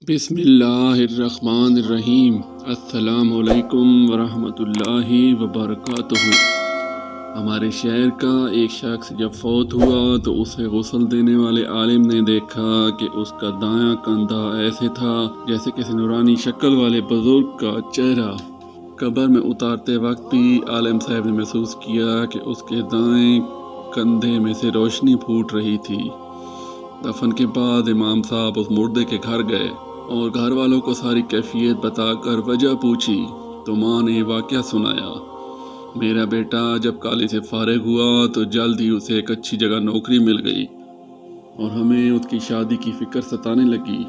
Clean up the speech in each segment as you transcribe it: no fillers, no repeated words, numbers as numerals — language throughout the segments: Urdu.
بسم اللہ الرحمن الرحیم۔ السلام علیکم ورحمۃ اللہ وبرکاتہ۔ ہمارے شہر کا ایک شخص جب فوت ہوا تو اسے غسل دینے والے عالم نے دیکھا کہ اس کا دایاں کندھا ایسے تھا جیسے کسی نورانی شکل والے بزرگ کا چہرہ۔ قبر میں اتارتے وقت بھی عالم صاحب نے محسوس کیا کہ اس کے دائیں کندھے میں سے روشنی پھوٹ رہی تھی۔ دفن کے بعد امام صاحب اس مردے کے گھر گئے اور گھر والوں کو ساری کیفیت بتا کر وجہ پوچھی تو ماں نے واقعہ سنایا۔ میرا بیٹا جب کالج سے فارغ ہوا تو جلد ہی اسے ایک اچھی جگہ نوکری مل گئی اور ہمیں اس کی شادی کی فکر ستانے لگی۔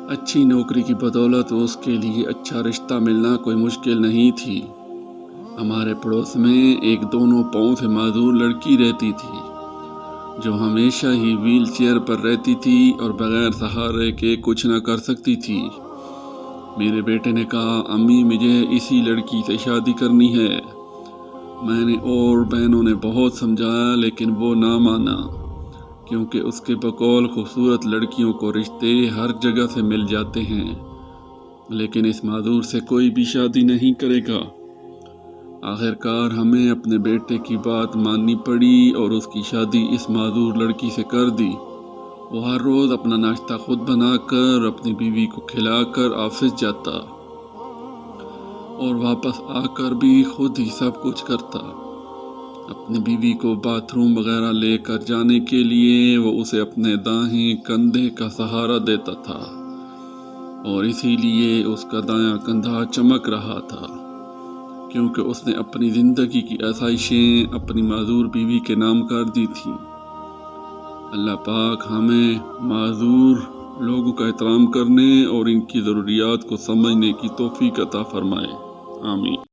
اچھی نوکری کی بدولت اس کے لیے اچھا رشتہ ملنا کوئی مشکل نہیں تھی۔ ہمارے پڑوس میں ایک دونوں پاؤں سے معذور لڑکی رہتی تھی جو ہمیشہ ہی ویل چیئر پر رہتی تھی اور بغیر سہارے کے کچھ نہ کر سکتی تھی۔ میرے بیٹے نے کہا، امی مجھے اسی لڑکی سے شادی کرنی ہے۔ میں نے اور بہنوں نے بہت سمجھایا لیکن وہ نہ مانا، کیونکہ اس کے بقول خوبصورت لڑکیوں کو رشتے ہر جگہ سے مل جاتے ہیں، لیکن اس معذور سے کوئی بھی شادی نہیں کرے گا۔ آخرکار ہمیں اپنے بیٹے کی بات ماننی پڑی اور اس کی شادی اس معذور لڑکی سے کر دی۔ وہ ہر روز اپنا ناشتہ خود بنا کر اپنی بیوی کو کھلا کر آفس جاتا اور واپس آ کر بھی خود ہی سب کچھ کرتا۔ اپنی بیوی کو باتھ روم وغیرہ لے کر جانے کے لیے وہ اسے اپنے دائیں کندھے کا سہارا دیتا تھا اور اسی لیے اس کا دایاں کندھا چمک رہا تھا، کیونکہ اس نے اپنی زندگی کی آسائشیں اپنی معذور بیوی کے نام کر دی تھیں۔ اللہ پاک ہمیں معذور لوگوں کا احترام کرنے اور ان کی ضروریات کو سمجھنے کی توفیق عطا فرمائے۔ آمین۔